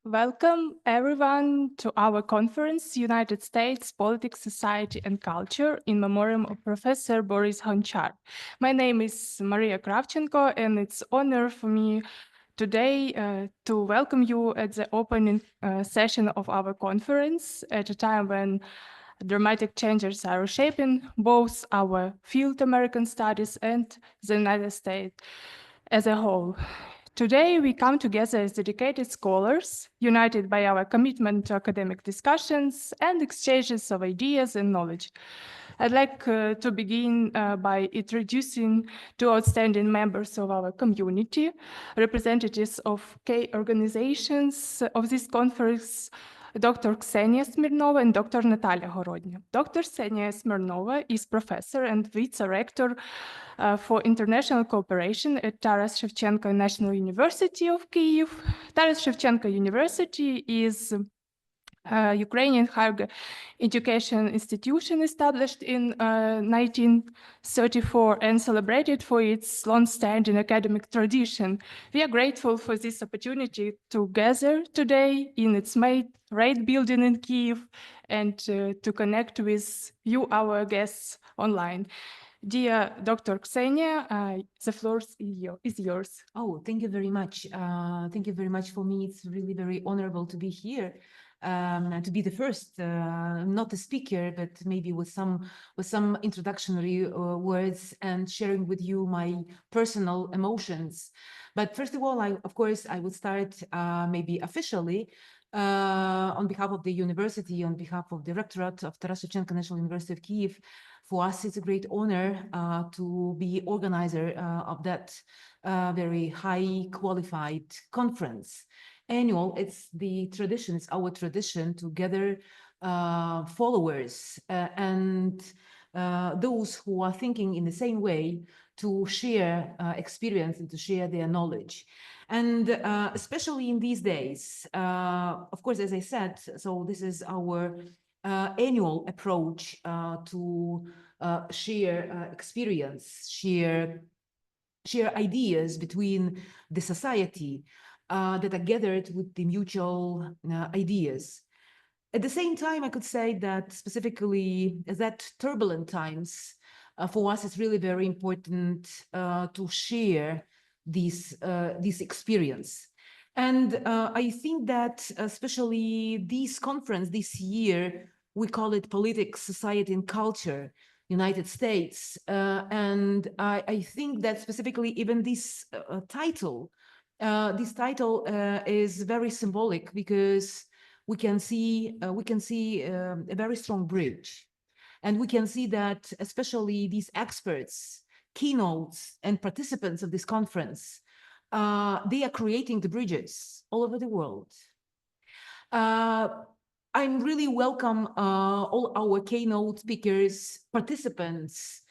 Welcome, everyone, to our conference, United States, Politics, Society, and Culture, in memoriam of Professor Boris Gonchar. My name is Maria Kravchenko, and it's honor for me today to welcome you at the opening session of our conference at a time when dramatic changes are reshaping both our field, American studies, and the United States as a whole. Today, we come together as dedicated scholars, united by our commitment to academic discussions and exchanges of ideas and knowledge. I'd like to begin by introducing two outstanding members of our community, representatives of key organizations of this conference, Dr. Ksenia Smirnova and Dr. Natalia Horodnya. Dr. Ksenia Smirnova is professor and vice-rector for international cooperation at Taras Shevchenko National University of Kyiv. Taras Shevchenko University is Ukrainian higher education institution established in 1934 and celebrated for its long-standing academic tradition. We are grateful for this opportunity to gather today in its Raid building in Kyiv and to connect with you, our guests, online. Dear Dr. Ksenia, the floor is yours. Oh, thank you very much. Thank you very much for me. It's really very honorable to be here, to be the first, not a speaker, but maybe with some introductory words and sharing with you my personal emotions. But first of all, of course, I would start maybe officially on behalf of the university, on behalf of the rectorate of Taras Shevchenko National University of Kyiv. For us, it's a great honor to be organizer of that very high qualified conference. Annual, it's the tradition, it's our tradition to gather followers and those who are thinking in the same way to share experience and to share their knowledge. And especially in these days, of course, as I said, so this is our annual approach to share experience, share ideas between the society that are gathered with the mutual ideas. At the same time, I could say that specifically that turbulent times, for us, it's really very important to share this experience. And I think that especially this conference this year, we call it Politics, Society, and Culture, United States. And I think that specifically even this title is very symbolic because we can see a very strong bridge. And we can see that especially these experts, keynotes, and participants of this conference, they are creating the bridges all over the world. I'm really welcome all our keynote speakers, participants,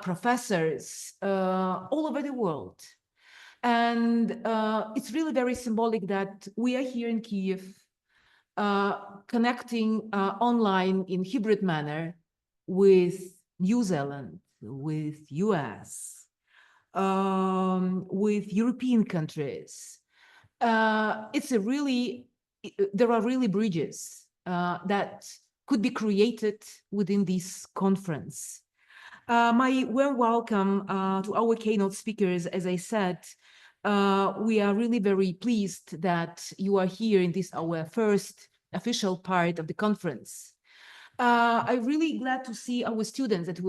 professors all over the world. And it's really very symbolic that we are here in Kyiv, connecting online in hybrid manner with New Zealand, with US, with European countries. There are really bridges that could be created within this conference. My warm welcome to our keynote speakers. As I said, we are really very pleased that you are here in this, our first official part of the conference. I'm really glad to see our students that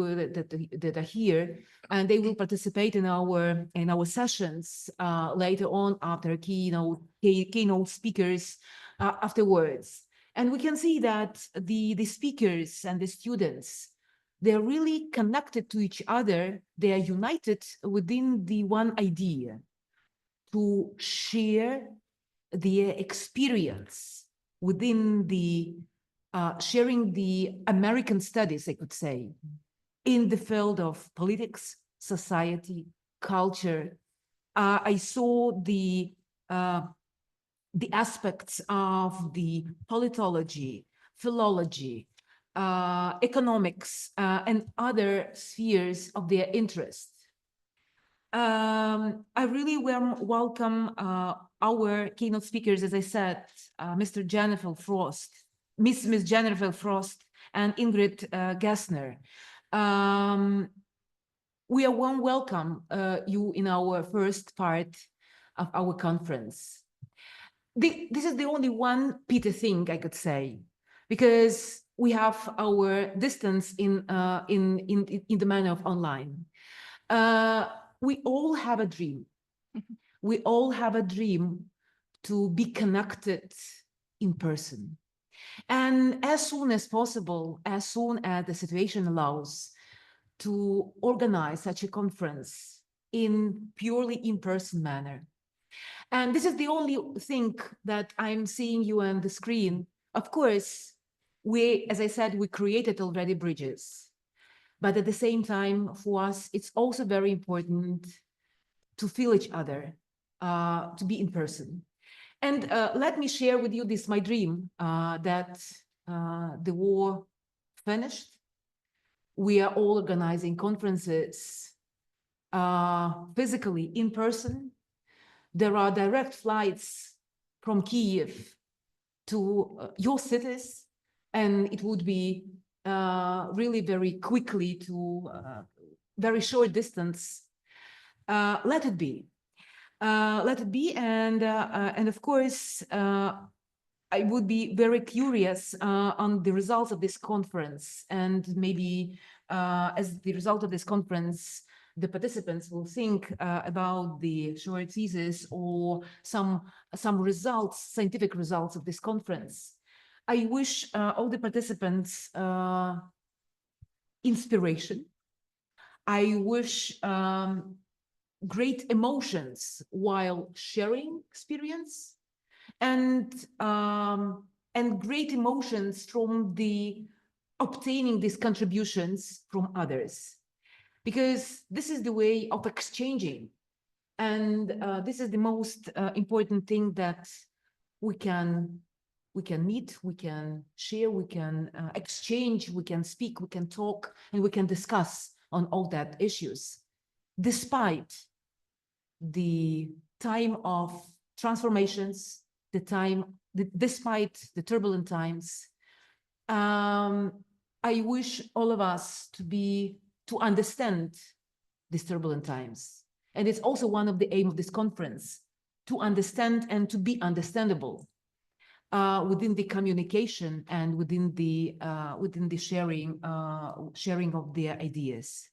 are here, and they will participate in our sessions later on after keynote speakers afterwards. And we can see that the speakers and the students, they're really connected to each other. They are united within the one idea to share their experience within the sharing the American studies, I could say, in the field of politics, society, culture. I saw the aspects of the politology, philology, economics, and other spheres of their interest. I really welcome our keynote speakers, as I said, Mr. Jennifer Frost, Miss Jennifer Frost, and Ingrid Gessner. We are welcome you in our first part of our conference. This is the only one Peter thing I could say, because we have our distance in the manner of online. We all have a dream. We all have a dream to be connected in person. And as soon as possible, as soon as the situation allows, to organize such a conference in purely in-person manner. And this is the only thing that I'm seeing you on the screen. Of course, we, as I said, we created already bridges. But at the same time, for us, it's also very important to feel each other, to be in person. And let me share with you this, my dream, that the war finished. We are all organizing conferences physically in person. There are direct flights from Kyiv to your cities, and it would be really very quickly to very short distance. Let it be. Let it be, and of course, I would be very curious on the results of this conference, and maybe as the result of this conference, the participants will think about the short thesis or some results, scientific results of this conference. I wish all the participants inspiration. I wish great emotions while sharing experience, and great emotions from the obtaining these contributions from others, because this is the way of exchanging, and this is the most important thing that we can meet, we can share, we can exchange, we can speak, we can talk, and we can discuss on all that issues, despite the time of transformations, despite the turbulent times. I wish all of us to understand these turbulent times. And it's also one of the aim of this conference, to understand and to be understandable within the communication and within the sharing of their ideas.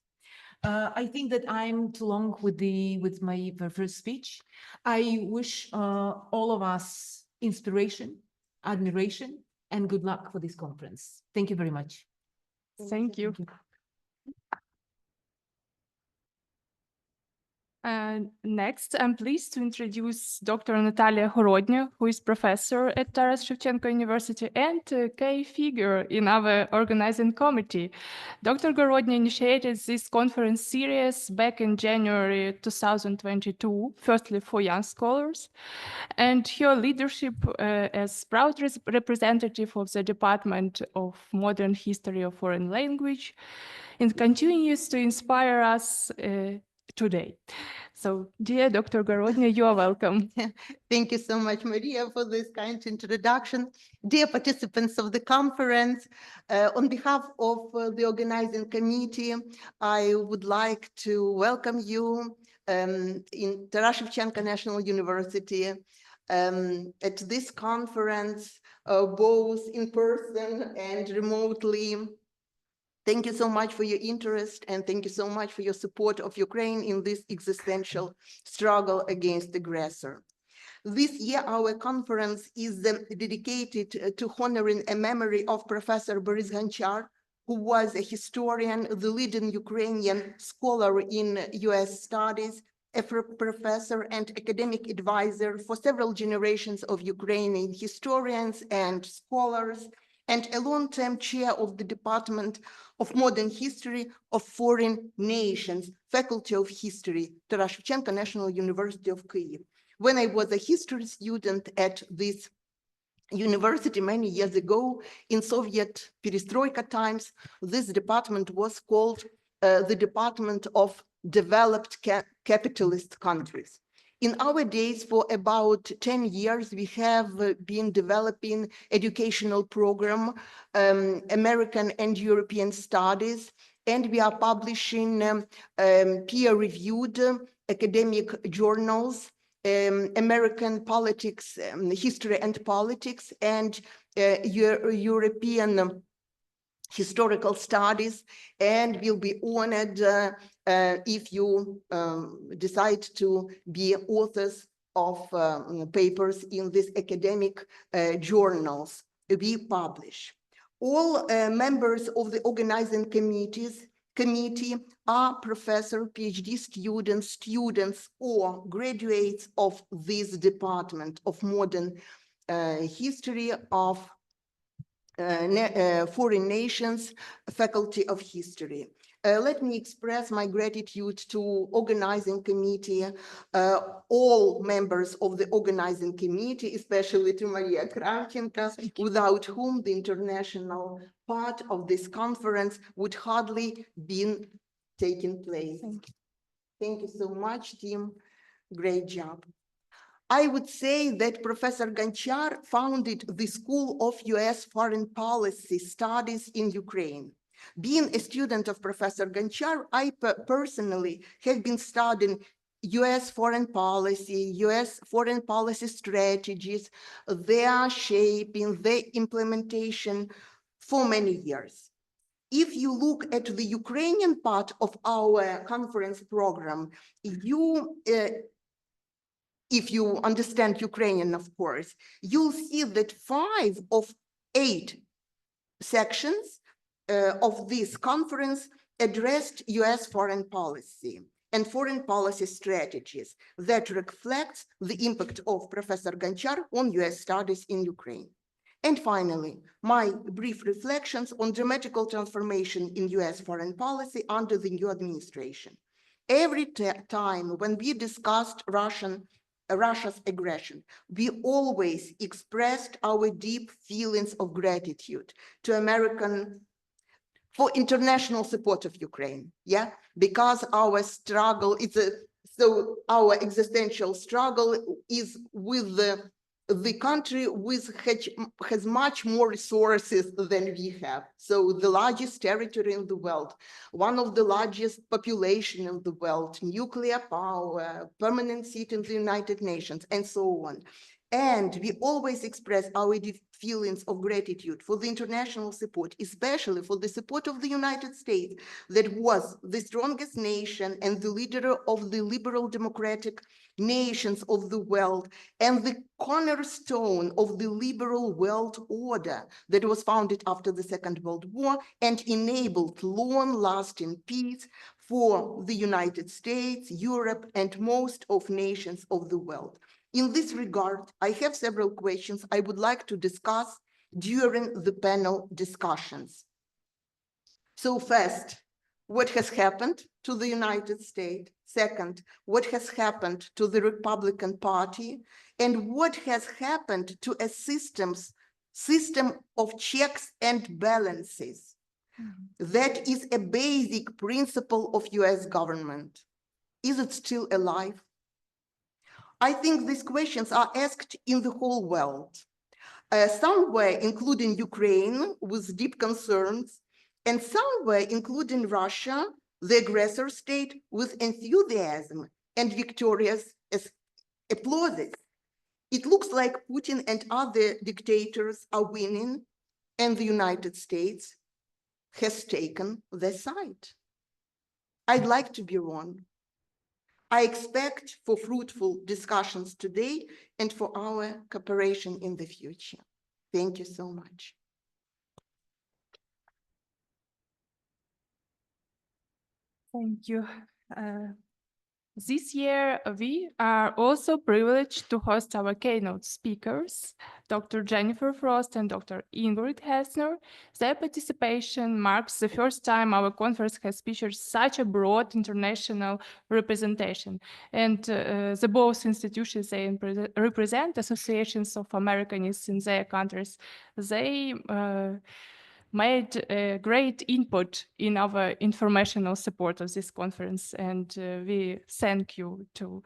I think that I'm too long with my first speech. I wish all of us inspiration, admiration, and good luck for this conference. Thank you very much. Thank you. Next, I'm pleased to introduce Dr. Natalia Horodnya, who is professor at Taras Shevchenko University and a key figure in our organizing committee. Dr. Horodnya initiated this conference series back in January 2022, firstly for young scholars, and her leadership as proud representative of the Department of Modern History of Foreign Language and continues to inspire us today. So, dear Dr. Horodnya, you are welcome. Thank you so much, Maria, for this kind introduction. Dear participants of the conference, on behalf of the organizing committee, I would like to welcome you in Taras Shevchenko National University at this conference, both in person and remotely. Thank you so much for your interest, and thank you so much for your support of Ukraine in this existential struggle against the aggressor. This year, our conference is dedicated to honoring a memory of Professor Boris Gonchar, who was a historian, the leading Ukrainian scholar in US studies, a professor and academic advisor for several generations of Ukrainian historians and scholars, and a long-term chair of the Department of Modern History of Foreign Nations, Faculty of History, Taras Shevchenko National University of Kyiv. When I was a history student at this university many years ago, in Soviet perestroika times, this department was called the Department of developed capitalist countries. In our days, for about 10 years, we have been developing educational program, American and European studies, and we are publishing peer-reviewed academic journals, American politics, history and politics, and European historical studies, and will be honored if you decide to be authors of papers in these academic journals we publish. All members of the organizing committee are professor, PhD students or graduates of this department of modern history of foreign nations, faculty of history. Let me express my gratitude to organizing committee, all members of the organizing committee, especially to Maria Kravchenko, without whom the international part of this conference would hardly been taking place. Thank you so much, team. Great job. I would say that Professor Gonchar founded the School of US Foreign Policy Studies in Ukraine. Being a student of Professor Gonchar, I personally have been studying US foreign policy strategies, their shaping, their implementation for many years. If you look at the Ukrainian part of our conference program, if you understand Ukrainian, of course, you'll see that 5 of 8 sections of this conference addressed US foreign policy and foreign policy strategies that reflects the impact of Professor Gonchar on US studies in Ukraine. And finally, my brief reflections on dramatical transformation in US foreign policy under the new administration. Every time when we discussed Russia's aggression, we always expressed our deep feelings of gratitude to American for international support of Ukraine, because our struggle so our existential struggle is with the country has much more resources than we have. So the largest territory in the world, one of the largest population in the world, nuclear power, permanent seat in the United Nations, and so on. And we always express our deep feelings of gratitude for the international support, especially for the support of the United States, that was the strongest nation and the leader of the liberal democratic nations of the world, and the cornerstone of the liberal world order that was founded after the Second World War and enabled long-lasting peace for the United States, Europe, and most of nations of the world. In this regard, I have several questions I would like to discuss during the panel discussions. So first, what has happened to the United States? Second, what has happened to the Republican Party? And what has happened to a system of checks and balances that is a basic principle of US government? Is it still alive? I think these questions are asked in the whole world, somewhere including Ukraine with deep concerns, and somewhere including Russia, the aggressor state, with enthusiasm and victorious applause. It looks like Putin and other dictators are winning, and the United States has taken their side. I'd like to be wrong. I expect for fruitful discussions today and for our cooperation in the future. Thank you so much. Thank you. This year, we are also privileged to host our keynote speakers, Dr. Jennifer Frost and Dr. Ingrid Hessner. Their participation marks the first time our conference has featured such a broad international representation. And the both institutions they represent, associations of Americanists in their countries, they made a great input in our informational support of this conference, and we thank you to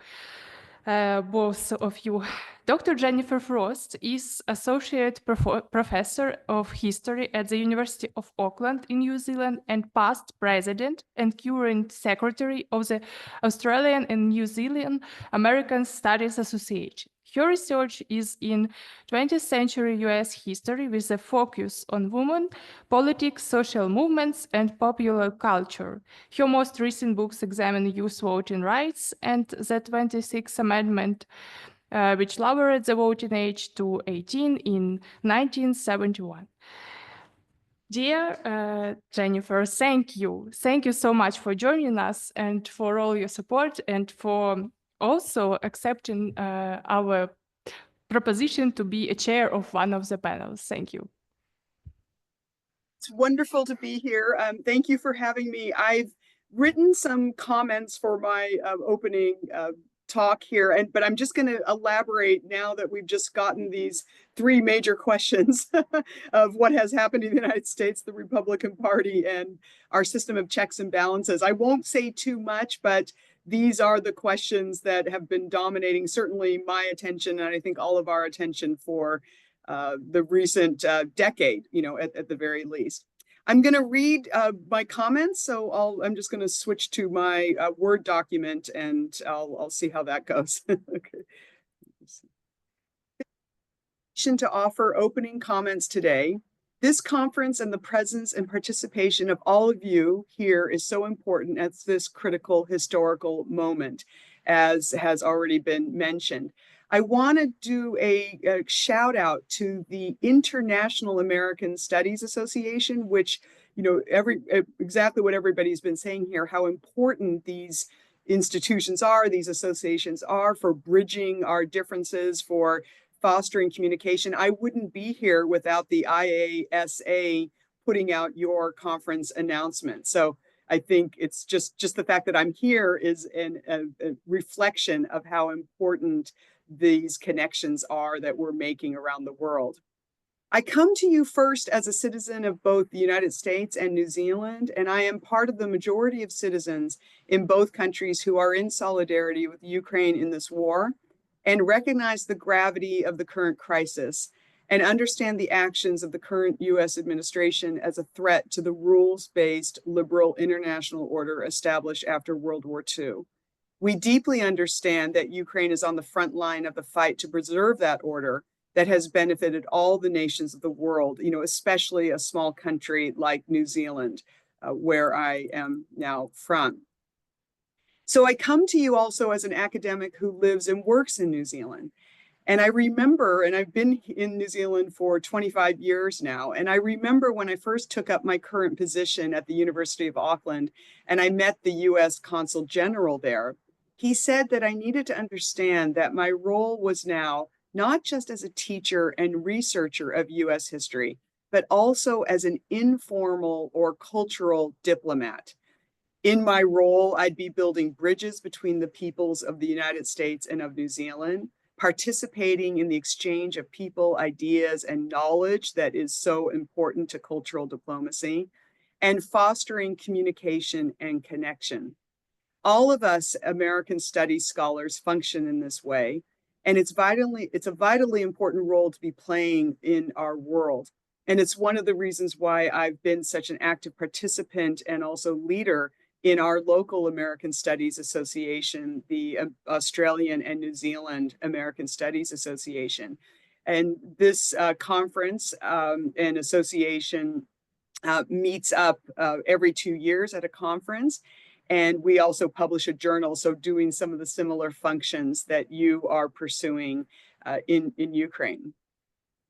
both of you. Dr. Jennifer Frost is Associate Professor of History at the University of Auckland in New Zealand and past President and current Secretary of the Australian and New Zealand American Studies Association. Her research is in 20th century US history with a focus on women, politics, social movements, and popular culture. Her most recent books examine youth voting rights and the 26th Amendment, which lowered the voting age to 18 in 1971. Dear Jennifer, thank you. Thank you so much for joining us and for all your support and for also accepting our proposition to be a chair of one of the panels. Thank you. It's wonderful to be here. Thank you for having me. I've written some comments for my opening talk here, but I'm just going to elaborate now that we've just gotten these three major questions of what has happened in the United States, the Republican Party, and our system of checks and balances. I won't say too much, but these are the questions that have been dominating certainly my attention, and I think all of our attention for the recent decade, at the very least. I'm going to read my comments, so I'm just going to switch to my Word document, and I'll see how that goes. Okay. To offer opening comments today. This conference and the presence and participation of all of you here is so important at this critical historical moment, as has already been mentioned. I want to do a shout out to the International American Studies Association, which, exactly what everybody's been saying here, how important these institutions are, these associations are for bridging our differences, for fostering communication. I wouldn't be here without the IASA putting out your conference announcement. So I think it's just the fact that I'm here is a reflection of how important these connections are that we're making around the world. I come to you first as a citizen of both the United States and New Zealand, and I am part of the majority of citizens in both countries who are in solidarity with Ukraine in this war and recognize the gravity of the current crisis and understand the actions of the current US administration as a threat to the rules-based liberal international order established after World War II. We deeply understand that Ukraine is on the front line of the fight to preserve that order that has benefited all the nations of the world, especially a small country like New Zealand, where I am now from. So I come to you also as an academic who lives and works in New Zealand. And I remember, and I've been in New Zealand for 25 years now, and I remember when I first took up my current position at the University of Auckland, and I met the US Consul General there. He said that I needed to understand that my role was now not just as a teacher and researcher of US history, but also as an informal or cultural diplomat. In my role, I'd be building bridges between the peoples of the United States and of New Zealand, participating in the exchange of people, ideas, and knowledge that is so important to cultural diplomacy, and fostering communication and connection. All of us American studies scholars function in this way, and it's a vitally important role to be playing in our world. And it's one of the reasons why I've been such an active participant and also leader in our local American Studies Association, the Australian and New Zealand American Studies Association. And this conference and association meets up every 2 years at a conference. And we also publish a journal, so doing some of the similar functions that you are pursuing in Ukraine.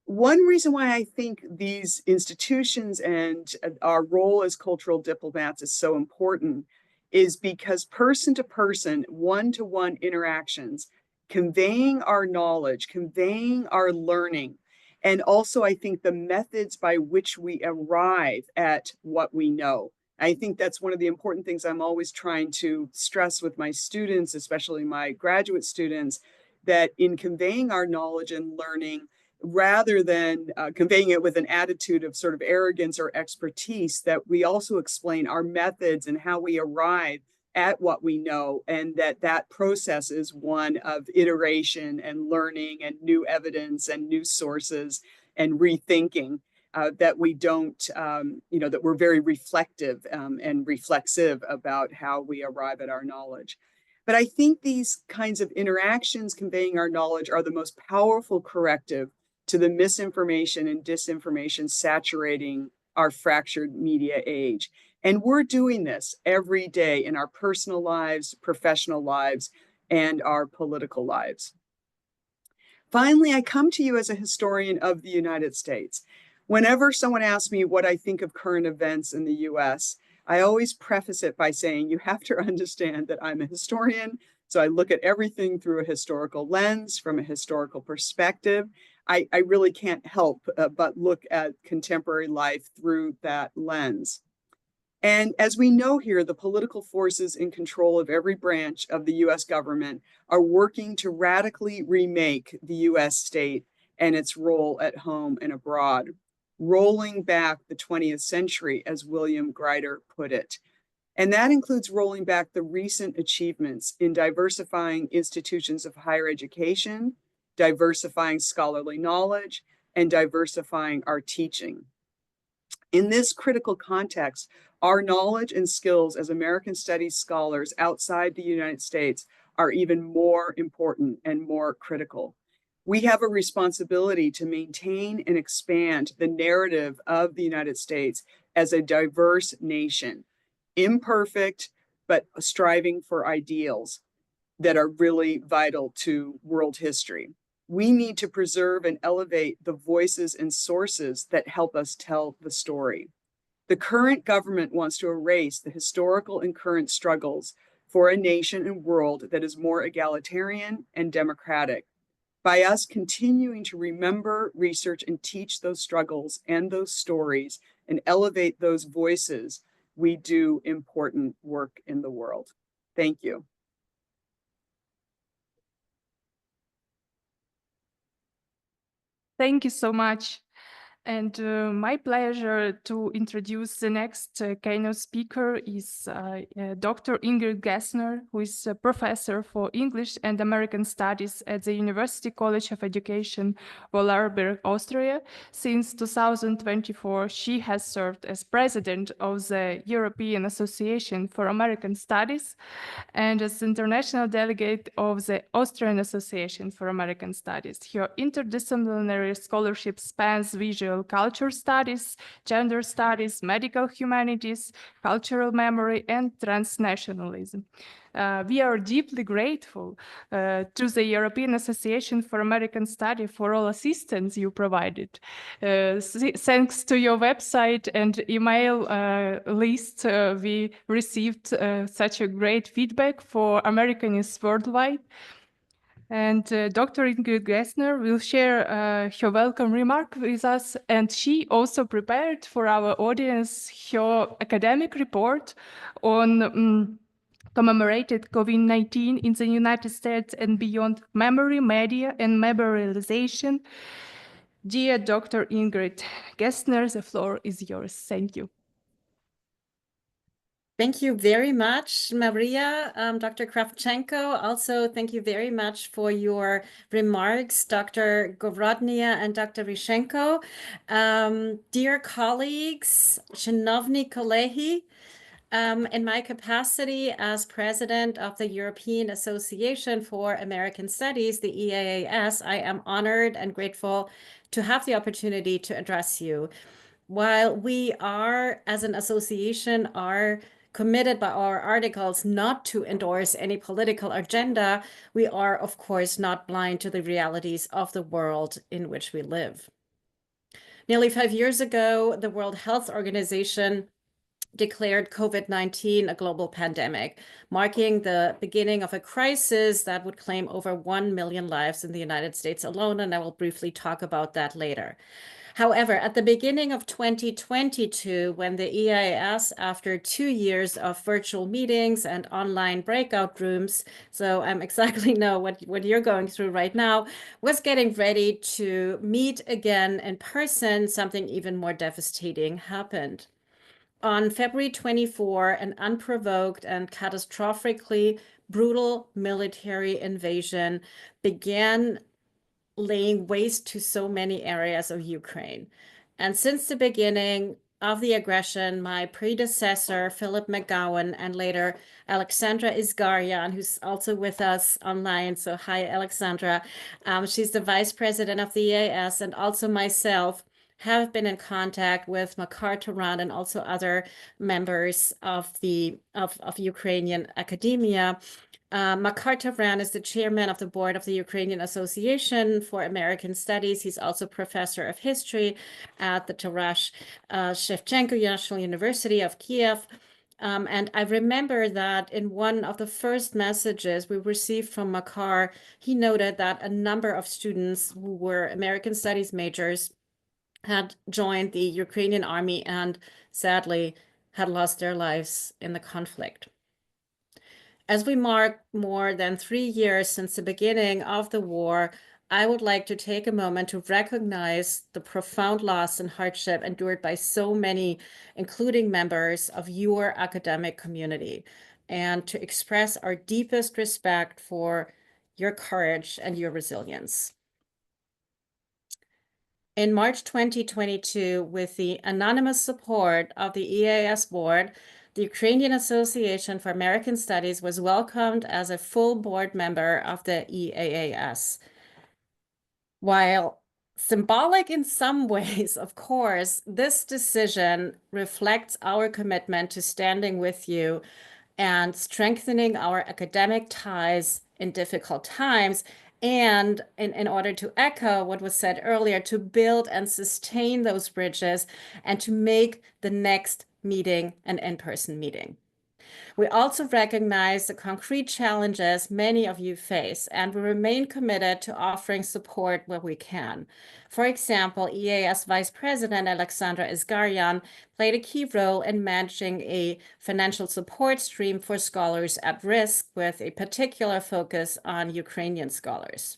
One reason why I think these institutions and our role as cultural diplomats is so important is because person to person, one-to-one interactions, conveying our knowledge, conveying our learning, and also I think the methods by which we arrive at what we know. I think that's one of the important things I'm always trying to stress with my students, especially my graduate students, that in conveying our knowledge and learning, rather than conveying it with an attitude of sort of arrogance or expertise, that we also explain our methods and how we arrive at what we know, and that process is one of iteration and learning and new evidence and new sources and rethinking, that we don't, that we're very reflective and reflexive about how we arrive at our knowledge. But I think these kinds of interactions conveying our knowledge are the most powerful corrective to the misinformation and disinformation saturating our fractured media age. And we're doing this every day in our personal lives, professional lives, and our political lives. Finally, I come to you as a historian of the United States. Whenever someone asks me what I think of current events in the US, I always preface it by saying you have to understand that I'm a historian, so I look at everything through a historical lens, from a historical perspective. I really can't help but look at contemporary life through that lens. And as we know here, the political forces in control of every branch of the US government are working to radically remake the US state and its role at home and abroad, rolling back the 20th century, as William Greider put it. And that includes rolling back the recent achievements in diversifying institutions of higher education, diversifying scholarly knowledge, and diversifying our teaching. In this critical context, our knowledge and skills as American Studies scholars outside the United States are even more important and more critical. We have a responsibility to maintain and expand the narrative of the United States as a diverse nation, imperfect, but striving for ideals that are really vital to world history. We need to preserve and elevate the voices and sources that help us tell the story. The current government wants to erase the historical and current struggles for a nation and world that is more egalitarian and democratic. By us continuing to remember, research, and teach those struggles and those stories and elevate those voices, we do important work in the world. Thank you. Thank you so much. And my pleasure to introduce the next keynote speaker is Dr. Ingrid Gessner, who is a professor for English and American Studies at the University College of Education, Vorarlberg, Austria. Since 2024, she has served as president of the European Association for American Studies and as international delegate of the Austrian Association for American Studies. Her interdisciplinary scholarship spans visual culture studies, gender studies, medical humanities, cultural memory, and transnationalism. We are deeply grateful to the European Association for American Study for all assistance you provided. Thanks to your website and email list, we received such a great feedback for Americanists worldwide. And Dr. Ingrid Gessner will share her welcome remark with us. And she also prepared for our audience her academic report on commemorated COVID-19 in the United States and beyond, memory, media, and memorialization. Dear Dr. Ingrid Gessner, the floor is yours. Thank you. Thank you very much, Maria. Dr. Kravchenko, also thank you very much for your remarks, Dr. Govrodnia and Dr. Rishenko. Dear colleagues, Szanowni Kolegi, in my capacity as president of the European Association for American Studies, the EAAS, I am honored and grateful to have the opportunity to address you. While we are, as an association, are committed by our articles not to endorse any political agenda, we are, of course, not blind to the realities of the world in which we live. Nearly 5 years ago, the World Health Organization declared COVID-19 a global pandemic, marking the beginning of a crisis that would claim over 1 million lives in the United States alone, and I will briefly talk about that later. However, at the beginning of 2022, when the EIS, after 2 years of virtual meetings and online breakout rooms, so I exactly know what you're going through right now, was getting ready to meet again in person, something even more devastating happened. On February 24, an unprovoked and catastrophically brutal military invasion began laying waste to so many areas of Ukraine. And since the beginning of the aggression, my predecessor, Philip McGowan, and later Alexandra Isgaryan, who's also with us online. So hi, Alexandra. She's the vice president of the EAS, and also myself have been in contact with Makar Taran and also other members of Ukrainian academia. Makar Taran is the chairman of the board of the Ukrainian Association for American Studies. He's also professor of history at the Taras Shevchenko National University of Kiev. And I remember that in one of the first messages we received from Makar, he noted that a number of students who were American Studies majors had joined the Ukrainian army and sadly had lost their lives in the conflict. As we mark more than 3 years since the beginning of the war, I would like to take a moment to recognize the profound loss and hardship endured by so many, including members of your academic community, and to express our deepest respect for your courage and your resilience. In March 2022, with the anonymous support of the EAS board, the Ukrainian Association for American Studies was welcomed as a full board member of the EAS. While symbolic in some ways, of course, this decision reflects our commitment to standing with you and strengthening our academic ties in difficult times, and in order to echo what was said earlier, to build and sustain those bridges and to make the next meeting an in-person meeting. We also recognize the concrete challenges many of you face, and we remain committed to offering support where we can. For example, EAS Vice President Alexandra Isgaryan played a key role in managing a financial support stream for scholars at risk, with a particular focus on Ukrainian scholars.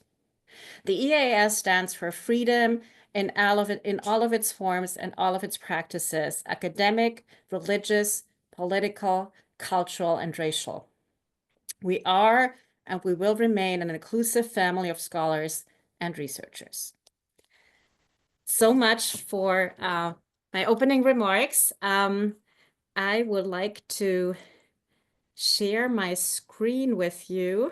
The EAS stands for freedom in all of its forms and all of its practices: academic, religious, political, cultural, and racial. We are and we will remain an inclusive family of scholars and researchers. So much for my opening remarks. I would like to share my screen with you.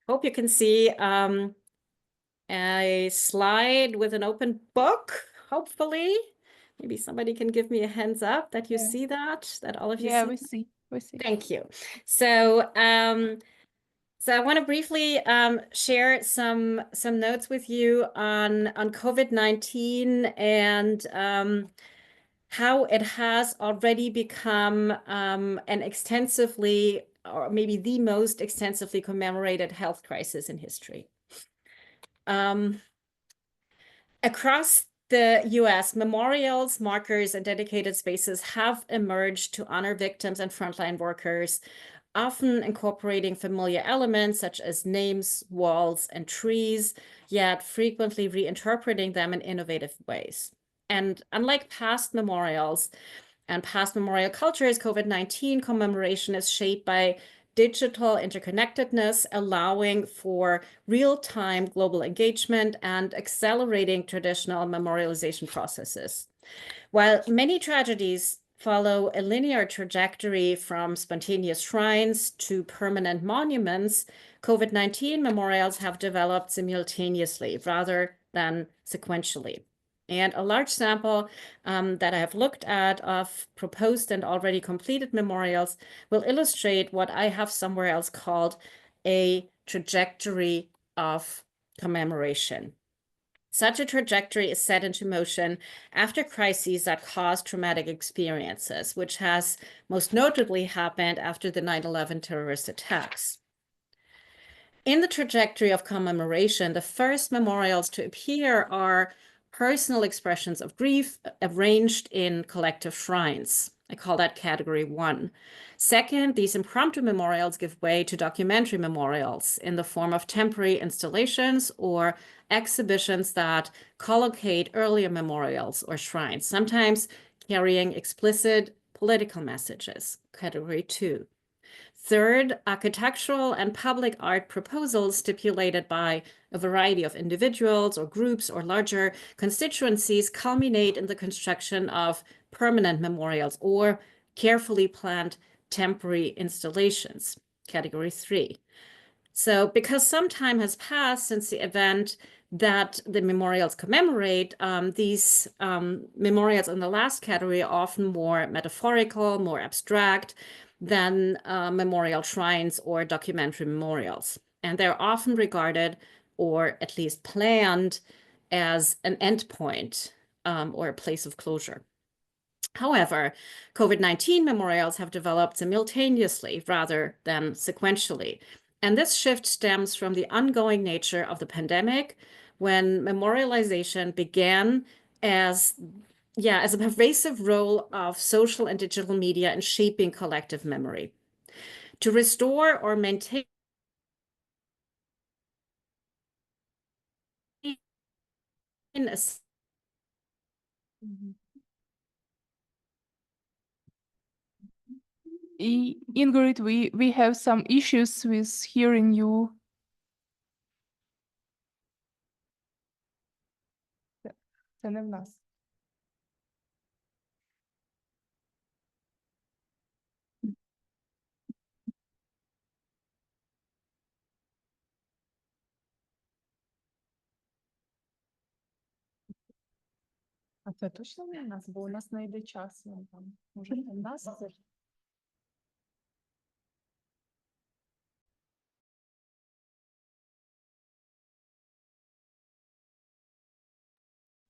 Hope you can see a slide with an open book, hopefully. Maybe somebody can give me a hands up that you see that all of you see. We see. Thank you. So, so I want to briefly share some notes with you on COVID-19 and how it has already become an extensively, or maybe the most extensively commemorated health crisis in history. Across the US, memorials, markers, and dedicated spaces have emerged to honor victims and frontline workers, often incorporating familiar elements such as names, walls, and trees, yet frequently reinterpreting them in innovative ways. And unlike past memorials and past memorial cultures, COVID-19 commemoration is shaped by digital interconnectedness, allowing for real-time global engagement and accelerating traditional memorialization processes. While many tragedies follow a linear trajectory from spontaneous shrines to permanent monuments, COVID-19 memorials have developed simultaneously rather than sequentially. And a large sample that I have looked at of proposed and already completed memorials will illustrate what I have somewhere else called a trajectory of commemoration. Such a trajectory is set into motion after crises that cause traumatic experiences, which has most notably happened after the 9/11 terrorist attacks. In the trajectory of commemoration, the first memorials to appear are personal expressions of grief arranged in collective shrines. I call that category 1. Second, these impromptu memorials give way to documentary memorials in the form of temporary installations or exhibitions that collocate earlier memorials or shrines, sometimes carrying explicit political messages, category 2. Third, architectural and public art proposals stipulated by a variety of individuals or groups or larger constituencies culminate in the construction of permanent memorials or carefully planned temporary installations, category 3. So because some time has passed since the event that the memorials commemorate, these memorials in the last category are often more metaphorical, more abstract than memorial shrines or documentary memorials. And they're often regarded, or at least planned, as an endpoint or a place of closure. However, COVID-19 memorials have developed simultaneously rather than sequentially. And this shift stems from the ongoing nature of the pandemic, when memorialization began as a pervasive role of social and digital media in shaping collective memory. To restore or maintain a Ingrid, we have some issues with hearing you. Це не в нас. А це точно не в нас, бо у нас не йде час. Там, може, не в нас?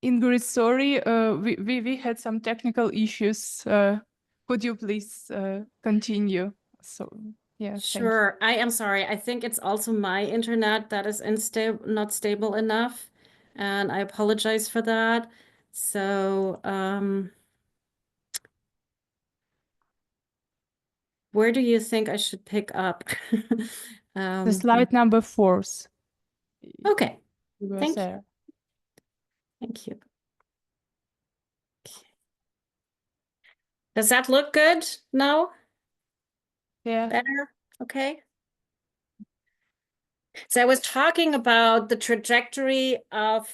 Ingrid, sorry, we had some technical issues. Could you please continue? So, yeah. Thank you. Sure. I am sorry. I think it's also my internet that is not stable enough, and I apologize for that. So, where do you think I should pick up? The slide number 4. Okay. You were Thank you. there. Thank you. Does that look good now? Yeah. Better? Okay. So I was talking about the trajectory of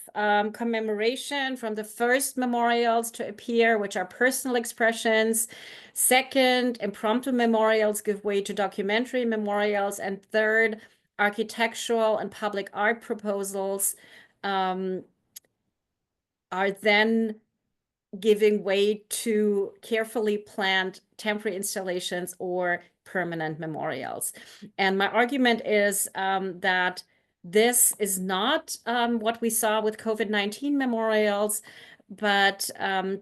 commemoration from the first memorials to appear, which are personal expressions. Second, impromptu memorials give way to documentary memorials. And third, architectural and public art proposals are then giving way to carefully planned temporary installations or permanent memorials. And my argument is that this is not what we saw with COVID-19 memorials, but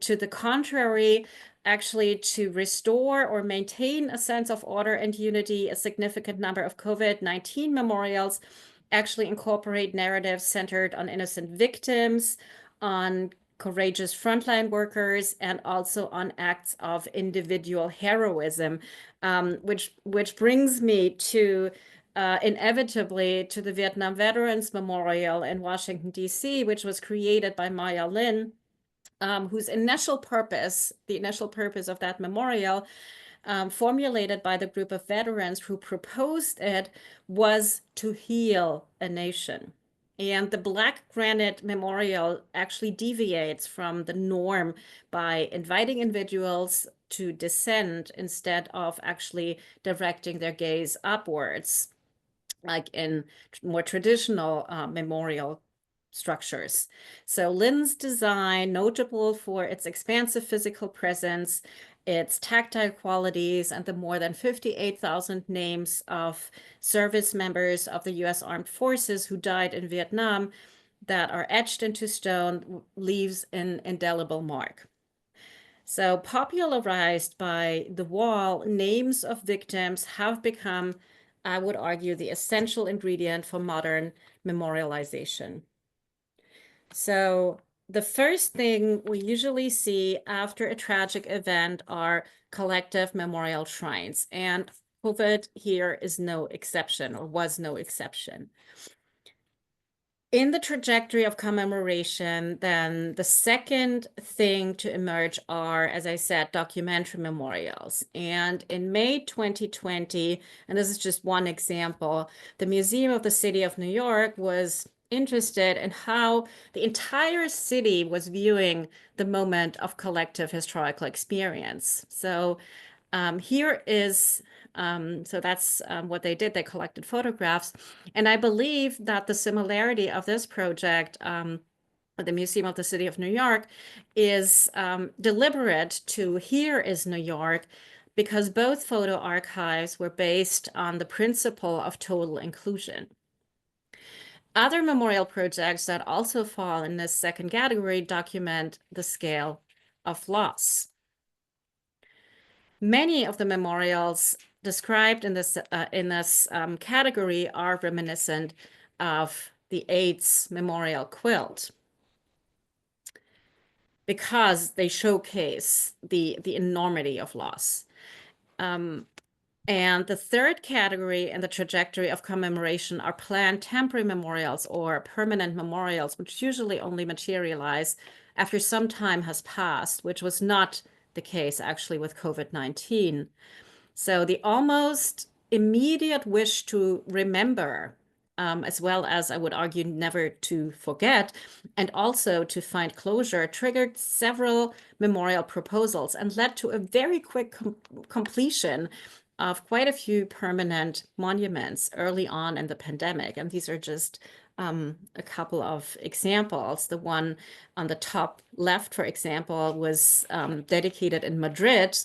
to the contrary, actually to restore or maintain a sense of order and unity, a significant number of COVID-19 memorials actually incorporate narratives centered on innocent victims, on courageous frontline workers, and also on acts of individual heroism, which brings me to inevitably to the Vietnam Veterans Memorial in Washington, D.C., which was created by Maya Lin, whose initial purpose of that memorial, formulated by the group of veterans who proposed it, was to heal a nation. And the Black Granite Memorial actually deviates from the norm by inviting individuals to descend instead of actually directing their gaze upwards, like in more traditional memorial structures. So Lin's design, notable for its expansive physical presence, its tactile qualities, and the more than 58,000 names of service members of the US Armed Forces who died in Vietnam that are etched into stone, leaves an indelible mark. So popularized by the wall, names of victims have become, I would argue, the essential ingredient for modern memorialization. So the first thing we usually see after a tragic event are collective memorial shrines, and COVID here is no exception, or was no exception. In the trajectory of commemoration, then the second thing to emerge are, as I said, documentary memorials. And in May 2020, and this is just one example, the Museum of the City of New York was interested in how the entire city was viewing the moment of collective historical experience. So here is, so that's what they did. They collected photographs. And I believe that the similarity of this project, the Museum of the City of New York, is deliberate to Here is New York, because both photo archives were based on the principle of total inclusion. Other memorial projects that also fall in this second category document the scale of loss. Many of the memorials described in this category are reminiscent of the AIDS memorial quilt, because they showcase the enormity of loss. And the third category in the trajectory of commemoration are planned temporary memorials or permanent memorials, which usually only materialize after some time has passed, which was not the case actually with COVID-19. So the almost immediate wish to remember, as well as, I would argue, never to forget, and also to find closure, triggered several memorial proposals and led to a very quick completion of quite a few permanent monuments early on in the pandemic. And these are just a couple of examples. The one on the top left, for example, was dedicated in Madrid,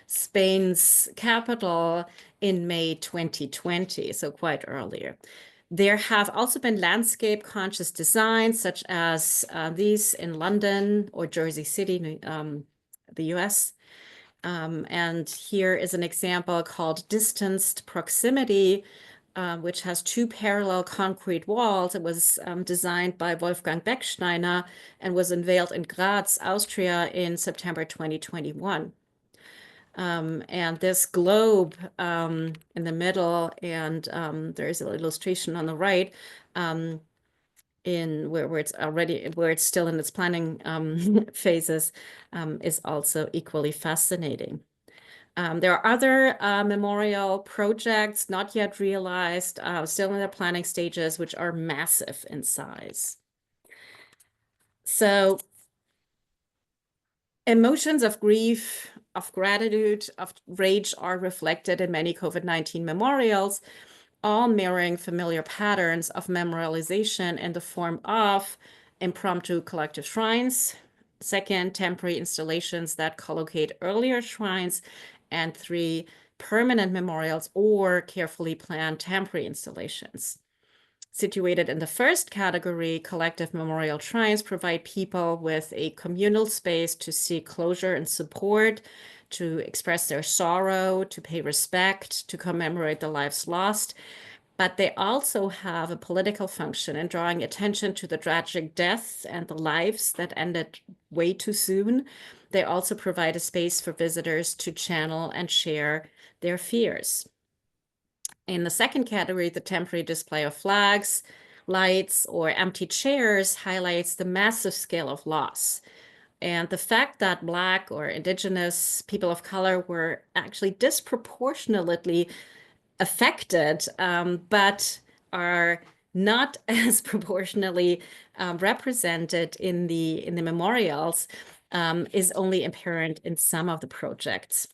Spain's capital, in May 2020, so quite earlier. There have also been landscape conscious designs, such as these in London or Jersey City, the US. And here is an example called Distanced Proximity, which has two parallel concrete walls. It was designed by Wolfgang Becksteiner and was unveiled in Graz, Austria in September 2021. And this globe in the middle, and there is an illustration on the right, where it's still in its planning phases, is also equally fascinating. There are other memorial projects not yet realized, still in the planning stages, which are massive in size. So emotions of grief, of gratitude, of rage are reflected in many COVID-19 memorials, all mirroring familiar patterns of memorialization in the form of impromptu collective shrines, second, temporary installations that collocate earlier shrines, and three, permanent memorials or carefully planned temporary installations. Situated in the first category, collective memorial shrines provide people with a communal space to seek closure and support, to express their sorrow, to pay respect, to commemorate the lives lost. But they also have a political function in drawing attention to the tragic deaths and the lives that ended way too soon. They also provide a space for visitors to channel and share their fears. In the second category, the temporary display of flags, lights, or empty chairs highlights the massive scale of loss. And the fact that Black or Indigenous people of color were actually disproportionately affected, but are not as proportionally represented in the memorials, is only apparent in some of the projects.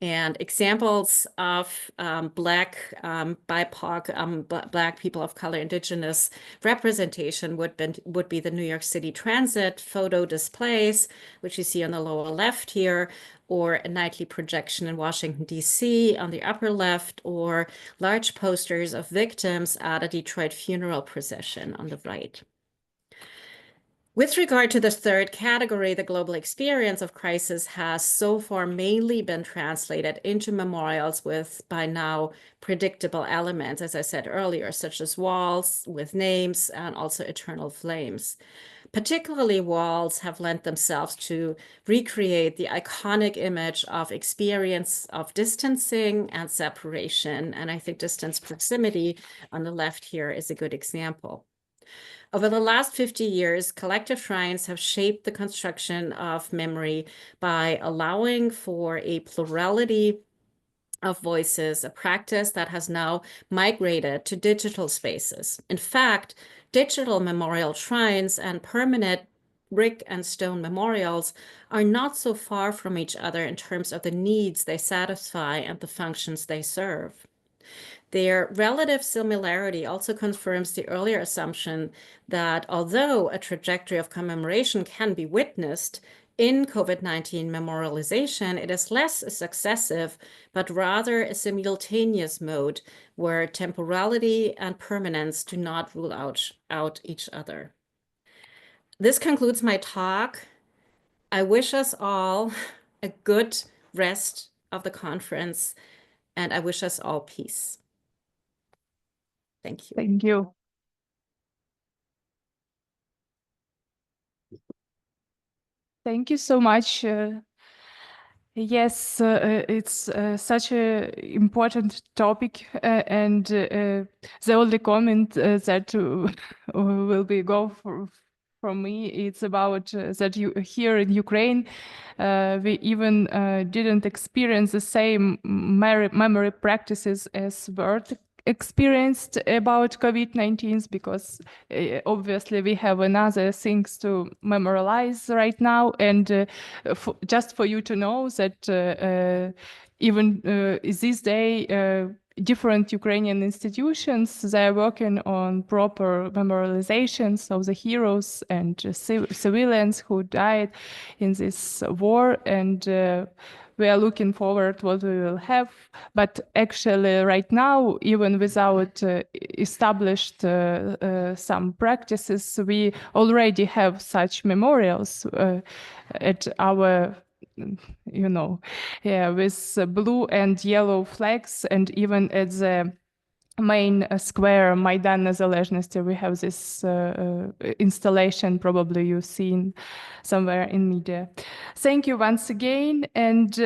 And examples of Black, BIPOC, Black people of color, Indigenous representation would be the New York City Transit photo displays, which you see on the lower left here, or a nightly projection in Washington, D.C. on the upper left, or large posters of victims at a Detroit funeral procession on the right. With regard to the third category, the global experience of crisis has so far mainly been translated into memorials with, by now, predictable elements, as I said earlier, such as walls with names and also eternal flames. Particularly, walls have lent themselves to recreate the iconic image of experience of distancing and separation, and I think distance proximity on the left here is a good example. Over the last 50 years, collective shrines have shaped the construction of memory by allowing for a plurality of voices, a practice that has now migrated to digital spaces. In fact, digital memorial shrines and permanent brick and stone memorials are not so far from each other in terms of the needs they satisfy and the functions they serve. Their relative similarity also confirms the earlier assumption that although a trajectory of commemoration can be witnessed in COVID-19 memorialization, it is less a successive, but rather a simultaneous mode where temporality and permanence do not rule out each other. This concludes my talk. I wish us all a good rest of the conference, and I wish us all peace. Thank you. Thank you. Thank you so much. Yes, it's such an important topic, and the only comment that will be from me, it's about that you here in Ukraine, we even didn't experience the same memory practices as world experienced about COVID-19, because obviously we have another things to memorialize right now. And just for you to know that even this day, different Ukrainian institutions, they're working on proper memorializations of the heroes and civilians who died in this war. And we are looking forward what we will have. But actually right now, even without established some practices, we already have such memorials at our, you know, yeah, with blue and yellow flags, and even at the main square Maidan Незалежності we have this installation, probably you've seen somewhere in media. Thank you once again, and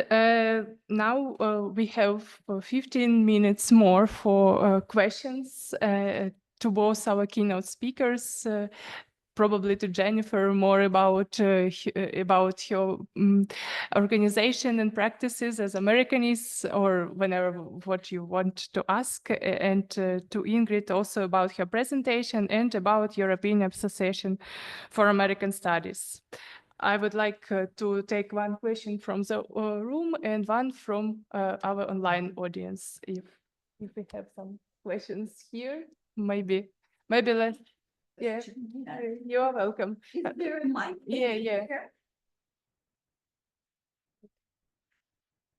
now we have 15 minutes more for questions to both our keynote speakers. Probably to Jennifer more about her organization and practices as Americanists, or whenever what you want to ask, and to Ingrid also about her presentation and about European Association for American Studies. I would like to take one question from the room and one from our online audience. If we have some questions here, maybe let's. Yeah, you're welcome. Is there a mic? Yeah.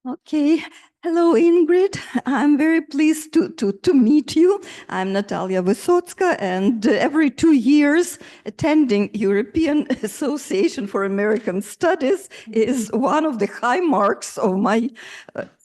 Okay. Hello, Ingrid. I'm very pleased to meet you. I'm Natalia Wysocka, and every 2 years attending European Association for American Studies is one of the high marks of my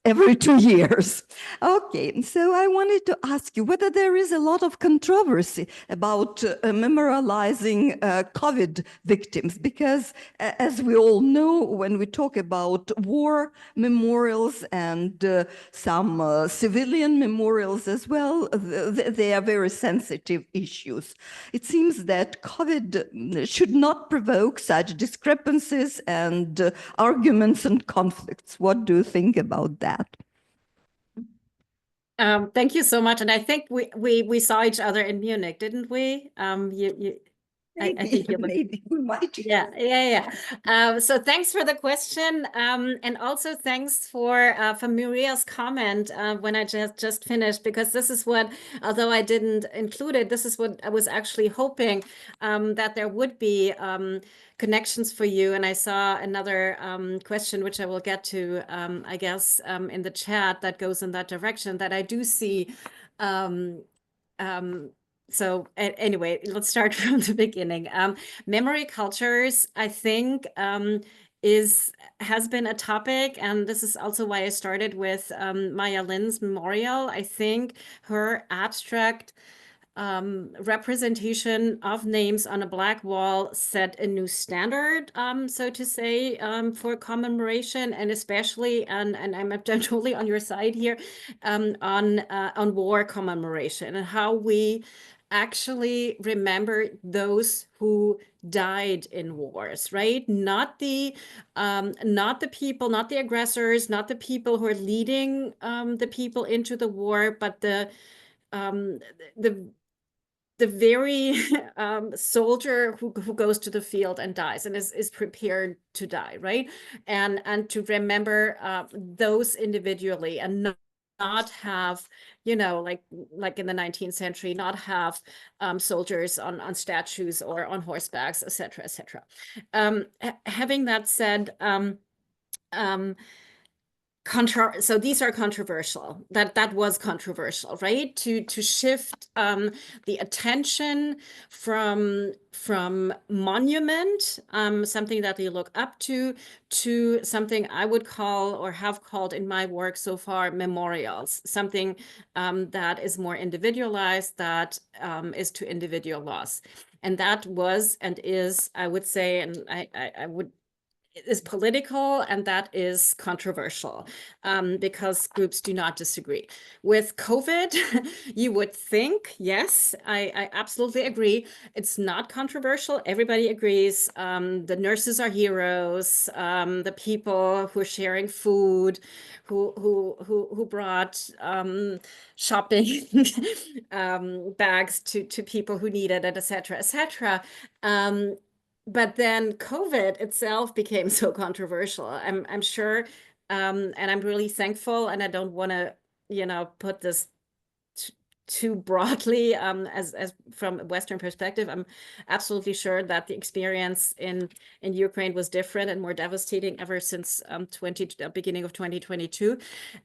every 2 years. Okay, so I wanted to ask you whether there is a lot of controversy about memorializing COVID victims, because as we all know, when we talk about war memorials and some civilian memorials as well, they are very sensitive issues. It seems that COVID should not provoke such discrepancies and arguments and conflicts. What do you think about that? Thank you so much. And I think we saw each other in Munich, didn't we? I think you look. Maybe we might. So thanks for the question, and also thanks for Maria's comment when I just finished, because this is what, although I didn't include it, this is what I was actually hoping, that there would be connections for you. And I saw another question, which I will get to, I guess, in the chat, that goes in that direction, that I do see. So anyway, let's start from the beginning. Memory cultures, I think, has been a topic, and this is also why I started with Maya Lin's memorial. I think her abstract representation of names on a black wall set a new standard, so to say, for commemoration, and especially, and I'm totally on your side here, on war commemoration, and how we actually remember those who died in wars, right? Not the people, not the aggressors, not the people who are leading the people into the war, but the very soldier who goes to the field and dies and is prepared to die, right? And to remember those individually, and not have, you know, like in the 19th century, not have soldiers on statues or on horsebacks, etc., etc. Having that said, so these are controversial. That was controversial, right? To shift the attention from monument, something that we look up to something I would call, or have called in my work so far, memorials, something that is more individualized, that is to individual loss. And that was and is, I would say, and I would, is political, and that is controversial, because groups do not disagree. With COVID, you would think, yes, I absolutely agree. It's not controversial. Everybody agrees. The nurses are heroes. The people who are sharing food, who brought shopping bags to people who needed it, etc., etc. But then COVID itself became so controversial. I'm sure, and I'm really thankful, and I don't want to, you know, put this too broadly as from a Western perspective. I'm absolutely sure that the experience in Ukraine was different and more devastating ever since beginning of 2022.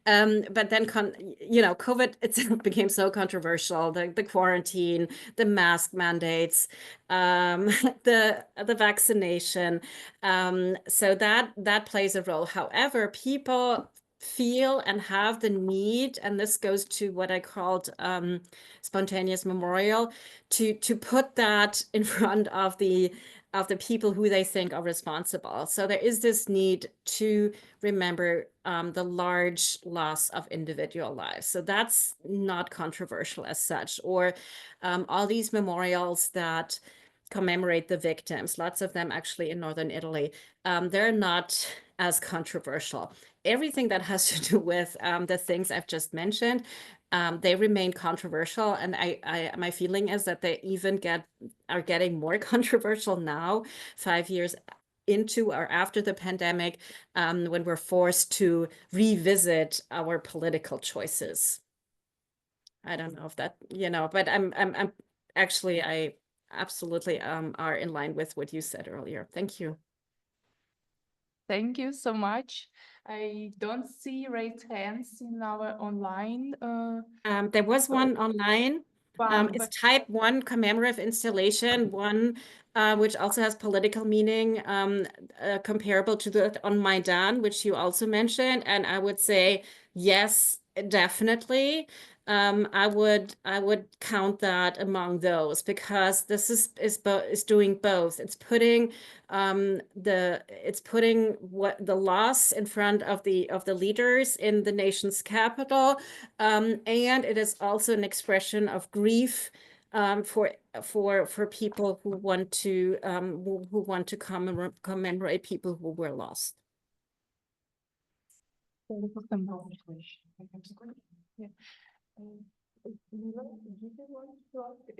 But then you know, COVID itself became so controversial. The quarantine, the mask mandates, the vaccination. So that plays a role. However, people feel and have the need, and this goes to what I called spontaneous memorial, to put that in front of the people who they think are responsible. So there is this need to remember the large loss of individual lives. So that's not controversial as such. Or all these memorials that commemorate the victims, lots of them actually in northern Italy, they're not as controversial. Everything that has to do with the things I've just mentioned, they remain controversial, and my feeling is that they even are getting more controversial now, 5 years into or after the pandemic, when we're forced to revisit our political choices. I don't know if that, you know, but I'm actually, I absolutely are in line with what you said earlier. Thank you. Thank you so much. I don't see raised hands in our online. There was one online. It's type 1 commemorative installation, one which also has political meaning, comparable to the on Maidan, which you also mentioned. And I would say, yes, definitely. I would count that among those, because this is doing both. It's putting what the loss in front of the leaders in the nation's capital, and it is also an expression of grief for people who want to commemorate people who were lost.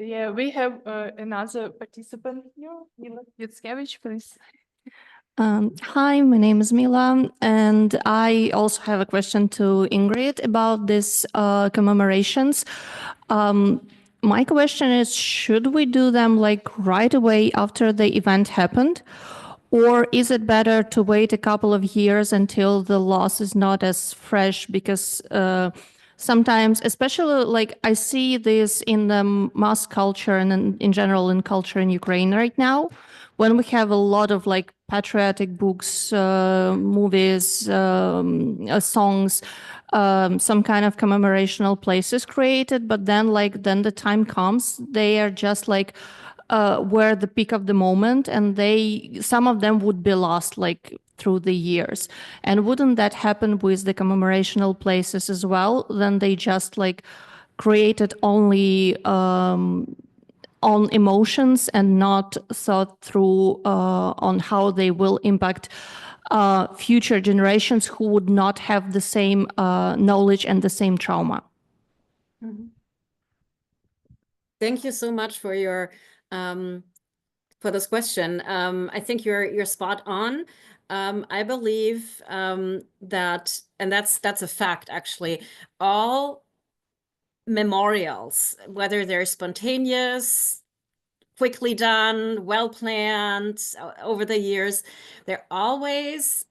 Yeah, we have another participant here, Mila Yutzkevich, please. Hi, my name is Mila, and I also have a question to Ingrid about this commemorations. My question is, should we do them like right away after the event happened? Or is it better to wait a couple of years until the loss is not as fresh? Because sometimes, especially like I see this in the mass culture and in general in culture in Ukraine right now, when we have a lot of like patriotic books, movies, songs, some kind of commemorational places created, but then the time comes, they are just like were the peak of the moment, and some of them would be lost like through the years. And wouldn't that happen with the commemorational places as well? Then they just like created only on emotions and not thought through on how they will impact future generations who would not have the same knowledge and the same trauma. Thank you so much for your for this question. I think you're spot on. I believe that, and that's a fact actually, all memorials, whether they're spontaneous, quickly done, well planned over the years, they always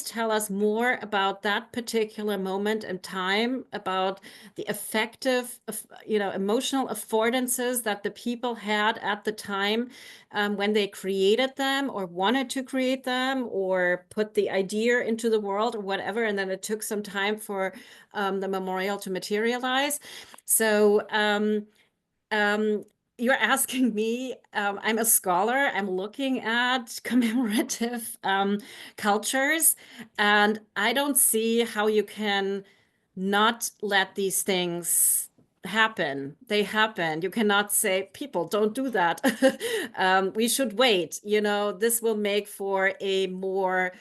tell us more about that particular moment in time, about the effective, emotional affordances that the people had at the time when they created them or wanted to create them or put the idea into the world or whatever. And then it took some time for the memorial to materialize. So you're asking me, I'm a scholar, I'm looking at commemorative cultures, and I don't see how you can not let these things happen. They happen. You cannot say, people, don't do that. We should wait. This will make for a more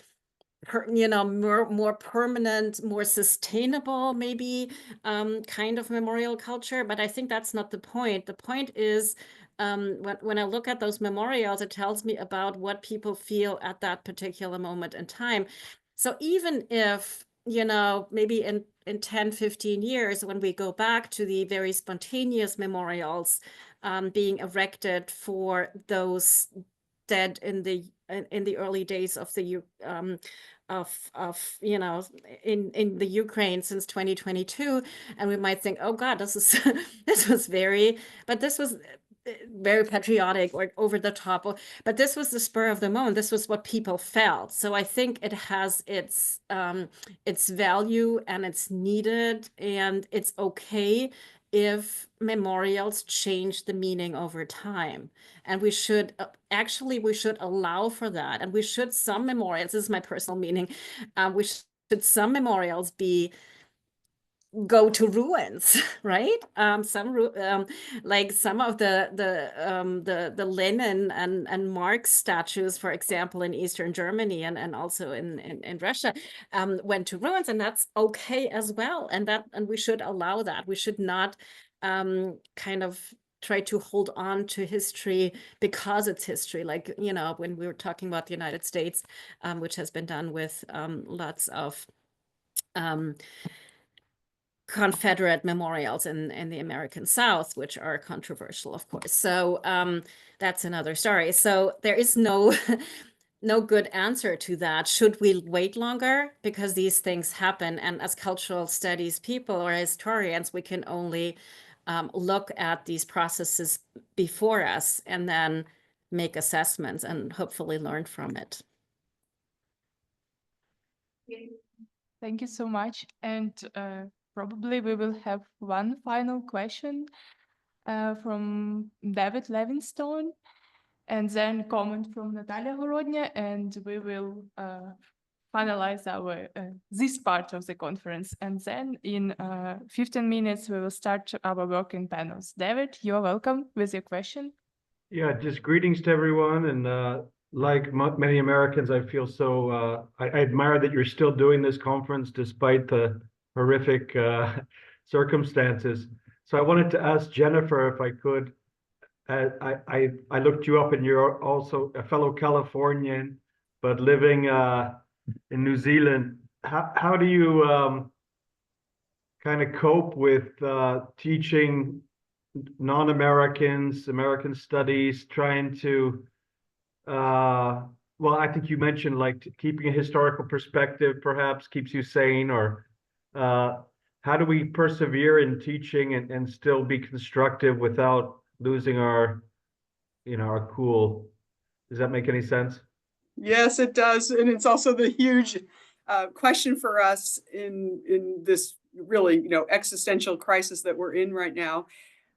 more permanent, more sustainable, maybe kind of memorial culture. But I think that's not the point. The point is, when I look at those memorials, it tells me about what people feel at that particular moment in time. So even if, maybe in 10, 15 years, when we go back to the very spontaneous memorials being erected for those dead in the early days of the in the Ukraine since 2022, and we might think, oh God, this was very patriotic or over the top, but this was the spur of the moment. This was what people felt. So I think it has its value, and it's needed, and it's okay if memorials change the meaning over time. And we should allow for that. And some memorials, this is my personal meaning, some memorials go to ruins, right? Like some of the Lenin and Marx statues, for example, in Eastern Germany and also in Russia, went to ruins, and that's okay as well. And we should allow that. We should not kind of try to hold on to history because it's history. Like, when we were talking about the United States, which has been done with lots of Confederate memorials in the American South, which are controversial, of course. So that's another story. So there is no good answer to that. Should we wait longer? Because these things happen. And as cultural studies people or historians, we can only look at these processes before us and then make assessments and hopefully learn from it. Thank you so much. And probably we will have one final question from David Levinstone, and then comment from Natalia Horodnya, and we will finalize our this part of the conference. And then in 15 minutes, we will start our work in panels. David, you're welcome with your question. Yeah, just greetings to everyone. And like many Americans, I feel so, I admire that you're still doing this conference despite the horrific circumstances. So I wanted to ask Jennifer if I could. I looked you up, and you're also a fellow Californian, but living in New Zealand. How do you kind of cope with teaching non-Americans, American studies, trying to well, I think you mentioned like keeping a historical perspective perhaps keeps you sane, or how do we persevere in teaching and still be constructive without losing our, our cool? Does that make any sense? Yes, it does. And it's also the huge question for us in this really, existential crisis that we're in right now.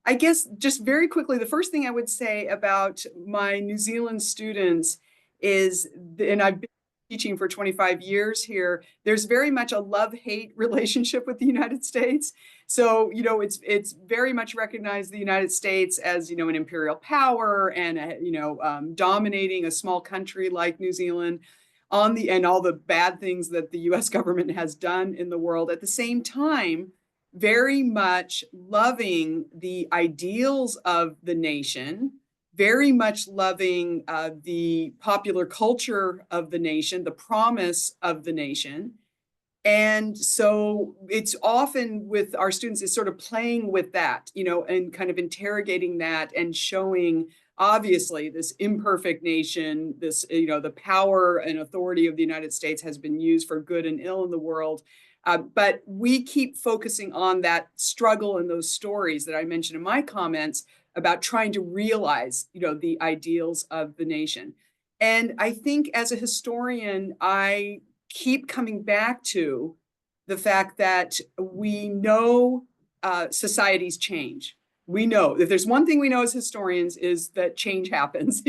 I guess just very quickly, the first thing I would say about my New Zealand students is, and I've been teaching for 25 years here, there's very much a love-hate relationship with the United States. So, it's very much recognized the United States as, an imperial power and, dominating a small country like New Zealand and all the bad things that the US government has done in the world. At the same time, very much loving the ideals of the nation, very much loving the popular culture of the nation, the promise of the nation. And so it's often with our students is sort of playing with that, and kind of interrogating that and showing obviously this imperfect nation, this, the power and authority of the United States has been used for good and ill in the world. But we keep focusing on that struggle and those stories that I mentioned in my comments about trying to realize, the ideals of the nation. And I think as a historian, I keep coming back to the fact that we know societies change. We know if there's one thing we know as historians is that change happens,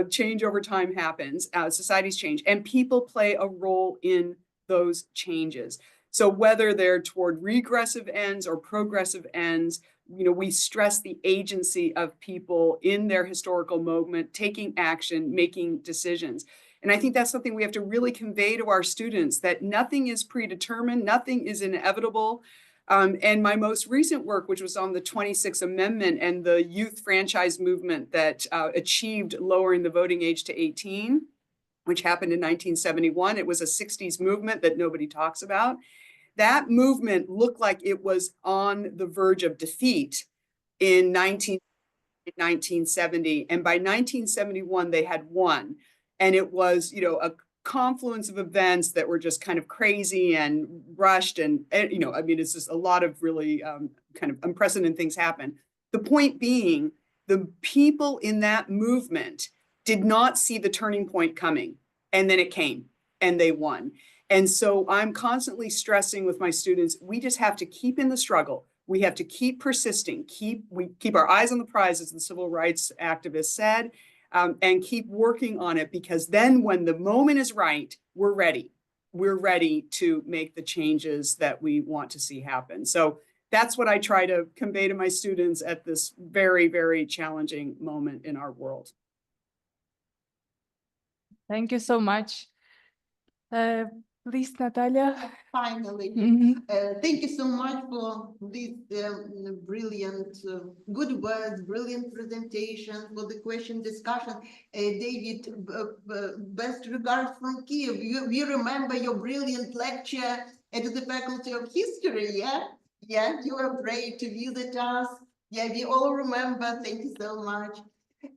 change over time happens, societies change, and people play a role in those changes. So whether they're toward regressive ends or progressive ends, we stress the agency of people in their historical moment, taking action, making decisions. And I think that's something we have to really convey to our students, that nothing is predetermined, nothing is inevitable. And my most recent work, which was on the 26th Amendment and the youth franchise movement that achieved lowering the voting age to 18, which happened in 1971. It was a 60s movement that nobody talks about. That movement looked like it was on the verge of defeat in 1970. And by 1971, they had won. And it was, a confluence of events that were just kind of crazy and rushed. And it's just a lot of really kind of unprecedented things happen. The point being, the people in that movement did not see the turning point coming. And then it came and they won. And so I'm constantly stressing with my students, we just have to keep in the struggle. We have to keep persisting, we keep our eyes on the prize, as the civil rights activist said, and keep working on it, because then when the moment is right, we're ready. We're ready to make the changes that we want to see happen. So that's what I try to convey to my students at this very, very challenging moment in our world. Thank you so much. Please, Natalia. Finally, thank you so much for this brilliant, good words, brilliant presentation, for the question discussion. David, best regards from Kiev. We remember your brilliant lecture at the Faculty of History, yeah? Yeah, you were brave to visit us. Yeah, we all remember. Thank you so much.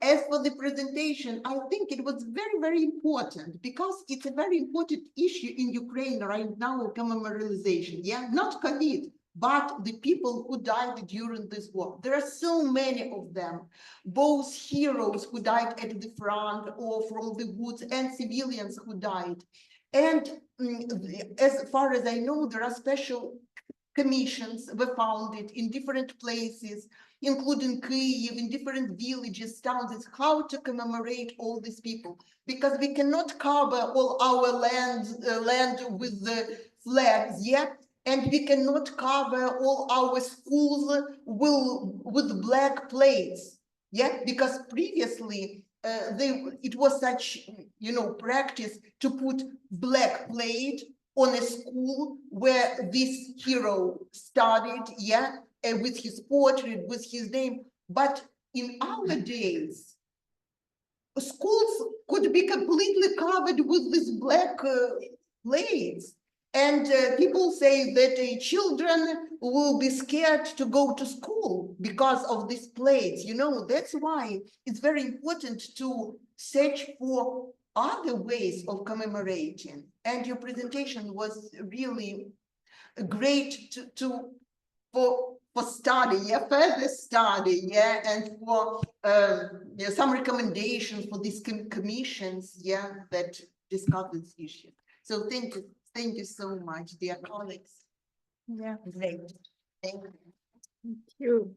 As for the presentation, I think it was very, very important, because it's a very important issue in Ukraine right now, commemorization, yeah? Not COVID, but the people who died during this war. There are so many of them, both heroes who died at the front or from the woods, and civilians who died. And as far as I know, there are special commissions were founded in different places, including Kyiv, in different villages, towns, how to commemorate all these people, because we cannot cover all our land with the flags, yeah? And we cannot cover all our schools with black plates, yeah? Because previously it was such, practice to put black plate on a school where this hero studied, yeah, with his portrait, with his name. But in our days, schools could be completely covered with these black plates. And people say that children will be scared to go to school because of these plates. You know, that's why it's very important to search for other ways of commemorating. And your presentation was really great for study, yeah, further study, yeah, and for yeah, some recommendations for these commissions, yeah, that discuss this issue. So thank you so much, dear colleagues. Yeah. Great, thank you. Thank you.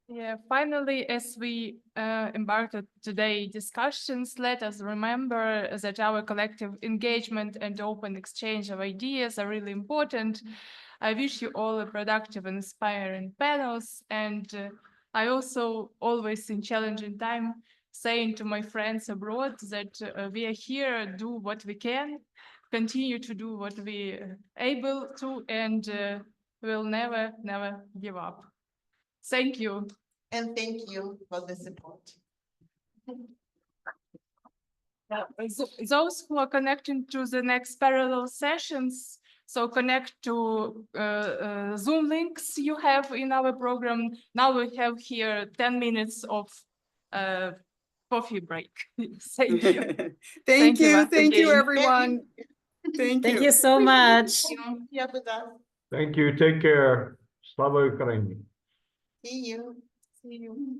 Yeah, finally, as we embarked on today's discussions, let us remember that our collective engagement and open exchange of ideas are really important. I wish you all a productive and inspiring panels, and I also always in challenging time saying to my friends abroad that we are here, do what we can, continue to do what we are able to, and we'll never give up. Thank you. And thank you for the support. Those who are connecting to the next parallel sessions, so connect to Zoom links you have in our program. Now we have here 10 minutes of coffee break. Thank you. Thank you, once thank you, again. everyone. Thank Thank you. you so much. Yeah, with us. Thank you. Take care. Slava Ukraini. See you. See you.